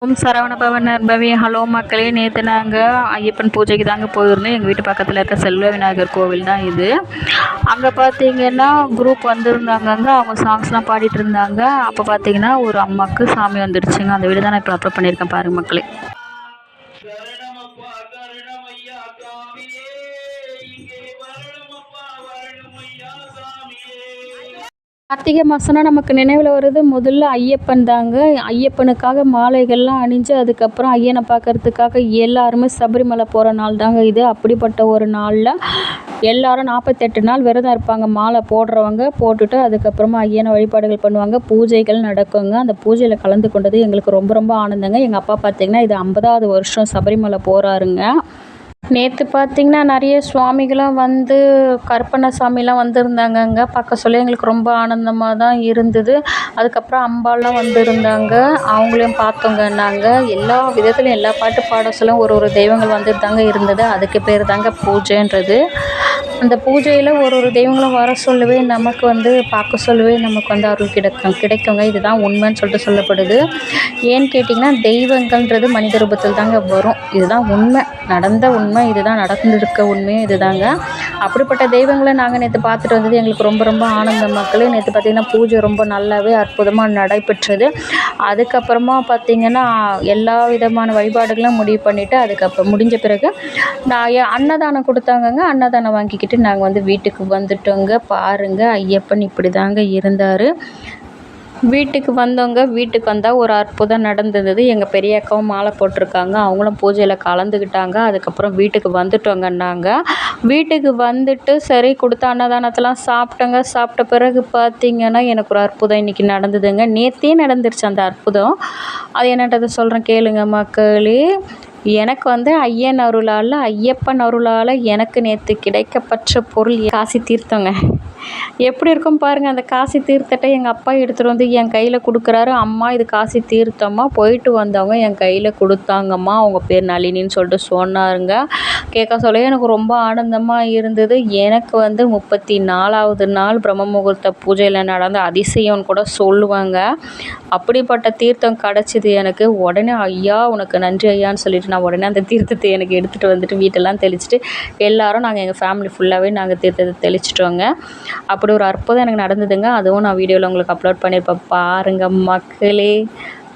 ஓம் சரவண பவன் நற்பவி. Hello மக்களே, நேற்று நாங்கள் ஐயப்பன் பூஜைக்கு தாங்க போயிருந்தோம். எங்கள் வீட்டு பக்கத்தில் இருக்க செல்வ விநாயகர் கோவில் தான் இது. அங்கே பார்த்தீங்கன்னா குரூப் வந்திருந்தாங்கங்க. அவங்க சாங்ஸ்லாம் பாடிட்டு இருந்தாங்க. அப்போ பார்த்தீங்கன்னா ஒரு அம்மாவுக்கு சாமி வந்துடுச்சுங்க. அந்த வீடு தான் நான் இப்போ அப்லோட் பண்ணியிருக்கேன் பாருங்க மக்களே. கார்த்திகை மாதம்னா நமக்கு நினைவில் வருது முதல்ல ஐயப்பன் தாங்க. ஐயப்பனுக்காக மாலைகள்லாம் அணிஞ்சு அதுக்கப்புறம் ஐயனை பார்க்கறதுக்காக எல்லாருமே சபரிமலை போகிற நாள் தாங்க இது. அப்படிப்பட்ட ஒரு நாளில் எல்லாரும் 48 நாள் விரதம் இருப்பாங்க. மாலை போடுறவங்க போட்டுட்டு அதுக்கப்புறமா ஐயனை வழிபாடுகள் பண்ணுவாங்க. பூஜைகள் நடக்குங்க. அந்த பூஜையில் கலந்து கொண்டது எங்களுக்கு ரொம்ப ரொம்ப ஆனந்தங்க. எங்கள் அப்பா பார்த்திங்கன்னா இது 50வது வருஷம் சபரிமலை போகிறாருங்க. நேற்று பார்த்திங்கன்னா நிறைய சுவாமிகளும் வந்து கருப்பண்ணசாமிலாம் வந்திருந்தாங்கங்க. பார்க்க சொல்ல எங்களுக்கு ரொம்ப ஆனந்தமாக தான் இருந்தது. அதுக்கப்புறம் அம்பாலாம் வந்திருந்தாங்க. அவங்களையும் பார்த்தோங்க. நாங்கள் எல்லா விதத்துலையும் எல்லா பாட்டு பாட சொல்ல ஒரு தெய்வங்கள் வந்துட்டு தாங்க இருந்தது. அதுக்கு பேர் தாங்க பூஜைன்றது. அந்த பூஜையில் ஒரு தெய்வங்களும் வர சொல்லவே நமக்கு வந்து பார்க்க சொல்லவே நமக்கு வந்து அருள் கிடைக்குங்க. இதுதான் உண்மைன்னு சொல்லிட்டு சொல்லப்படுது. ஏன்னு கேட்டிங்கன்னா தெய்வங்கள்ன்றது மனித ரூபத்தில் தாங்க வரும். இதுதான் உண்மை, நடந்த உண்மை, இதுதான் நடந்துருக்க உண்மையும் இதுதாங்க. அப்படிப்பட்ட தெய்வங்களை நாங்கள் நேற்று பார்த்துட்டு வந்தது எங்களுக்கு ரொம்ப ரொம்ப ஆனந்தம் மக்களே. நேற்று பார்த்திங்கன்னா பூஜை ரொம்ப நல்லாவே அற்புதமாக நடைபெற்றது. அதுக்கப்புறமா பார்த்திங்கன்னா எல்லா விதமான வழிபாடுகளும் முடிவு பண்ணிவிட்டு அதுக்கப்புறம் முடிஞ்ச பிறகு நான் அன்னதானம் கொடுத்தாங்கங்க. அன்னதானம் வாங்கிக்கிட்டு நாங்கள் வந்து வீட்டுக்கு வந்துட்டோங்க. பாருங்கள், ஐயப்பன் இப்படி தாங்க இருந்தார். வீட்டுக்கு வந்தவங்க வீட்டுக்கு வந்தால் ஒரு அற்புதம் நடந்தது. எங்கள் பெரிய அக்காவும் மாலை போட்டிருக்காங்க. அவங்களும் பூஜையில் கலந்துக்கிட்டாங்க. அதுக்கப்புறம் வீட்டுக்கு வந்துட்டோங்க. நாங்கள் வீட்டுக்கு வந்துட்டு சரி கொடுத்த அன்னதானத்தெல்லாம் சாப்பிட்டோங்க. சாப்பிட்ட பிறகு பார்த்திங்கன்னா எனக்கு ஒரு அற்புதம் இன்றைக்கி நடந்ததுங்க. நேற்றே நடந்துருச்சு அந்த அற்புதம். அது என்னன்றதை சொல்கிறேன் கேளுங்க மக்களே. எனக்கு வந்து ஐயப்பன் அருளால் எனக்கு நேற்று கிடைக்கப்பட்ட பொருள் காசி தீர்த்தங்க. எப்படி இருக்கும் பாருங்கள். அந்த காசி தீர்த்தத்தை எங்கள் அப்பா எடுத்துகிட்டு வந்து என் கையில் கொடுக்குறாரு. அம்மா இது காசி தீர்த்தம்மா, போயிட்டு வந்தவங்க என் கையில் கொடுத்தாங்கம்மா, அவங்க பேர் நளினின்னு சொல்லிட்டு சொன்னாருங்க. கேட்க சொல்ல எனக்கு ரொம்ப ஆனந்தமாக இருந்தது. எனக்கு வந்து 34வது நாள் பிரம்ம முகூர்த்த பூஜையில் நடந்த அதிசயம்னு கூட சொல்லுவாங்க. அப்படிப்பட்ட தீர்த்தம் கிடச்சிது எனக்கு. உடனே ஐயா உனக்கு நன்றி ஐயான்னு சொல்லிட்டு நான் உடனே அந்த தீர்த்தத்தை எனக்கு எடுத்துகிட்டு வந்துட்டு வீட்டெல்லாம் தெளிச்சுட்டு எல்லோரும் நாங்கள் எங்கள் ஃபேமிலி ஃபுல்லாகவே நாங்கள் தீர்த்தத்தை தெளிச்சிட்டோங்க. அப்படி ஒரு அற்புதம் எனக்கு நடந்ததுங்க. அதுவும் நான் வீடியோவில் உங்களுக்கு அப்லோட் பண்ணியிருப்பேன் பாருங்கள் மக்களே.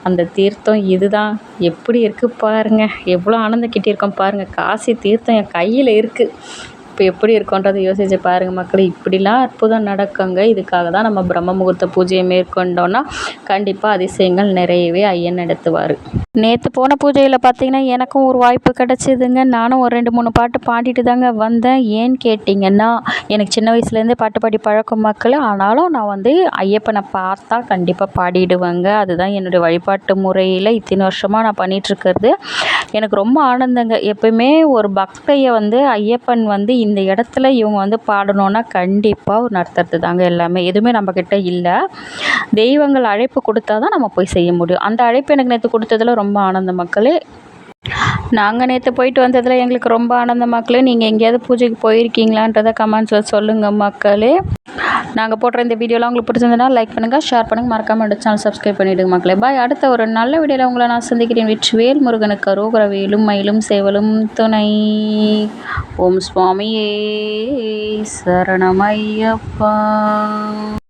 அந்த தீர்த்தம் இதுதான். எப்படி இருக்குது பாருங்கள், எவ்வளோ ஆனந்தம் கிட்டியிருக்கோம் பாருங்கள். காசி தீர்த்தம் என் கையில் இருக்குது. இப்போ எப்படி இருக்குன்றதை யோசிச்சு பாருங்கள் மக்களே. இப்படிலாம் அற்புதம் நடக்குங்க. இதுக்காக தான் நம்ம பிரம்ம முகூர்த்த பூஜையை மேற்கொண்டோன்னா கண்டிப்பாக அதிசயங்கள் நிறையவே ஐயன் நடத்துவார். நேற்று போன பூஜையில் பார்த்திங்கன்னா எனக்கும் ஒரு வாய்ப்பு கிடச்சிதுங்க. நானும் ஒரு 2-3 பாட்டு பாடிட்டு தாங்க வந்தேன். ஏன்னு கேட்டிங்கன்னா எனக்கு சின்ன வயசுலேருந்தே பாட்டு பாடி பழக்கம் மக்கள். ஆனாலும் நான் வந்து ஐயப்பனை பார்த்தா கண்டிப்பாக பாடிடுவேங்க. அதுதான் என்னுடைய வழிபாட்டு முறையில் இத்தனை வருஷமாக நான் பண்ணிகிட்ருக்கிறது. எனக்கு ரொம்ப ஆனந்தங்க. எப்போயுமே ஒரு பக்தையை வந்து ஐயப்பன் வந்து இந்த இடத்துல இவங்க வந்து பாடணுன்னா கண்டிப்பாக நடத்துறது தாங்க எல்லாமே. எதுவுமே நம்மக்கிட்ட இல்லை. தெய்வங்கள் அழைப்பு கொடுத்தா தான் நம்ம போய் செய்ய முடியும். அந்த அழைப்பு எனக்கு நேற்று கொடுத்ததில் ரொம்ப ஆனந்தம் மக்களே. நாங்கள் நேற்று போயிட்டு வந்ததில் எங்களுக்கு ரொம்ப ஆனந்தம் மக்களே. நீங்கள் எங்கேயாவது பூஜைக்கு போயிருக்கீங்களான்றதை கமெண்ட்ஸில் சொல்லுங்கள் மக்களே. நாங்கள் போடுற இந்த வீடியோலாம் உங்களுக்கு பிடிச்சிருந்ததுன்னா லைக் பண்ணுங்கள், ஷேர் பண்ணுங்கள், மறக்காமல் என்னோட சேனல் சப்ஸ்கிரைப் பண்ணிவிடுங்க மக்களே. பாய். அடுத்த ஒரு நல்ல வீடியோவில் உங்களை நான் சந்திக்கிறேன். வெற்றிவேல் முருகனுக்கு அரோகர. வேலும் மயிலும் சேவலும் துணை. ஓம் சுவாமியே சரணமையப்பா.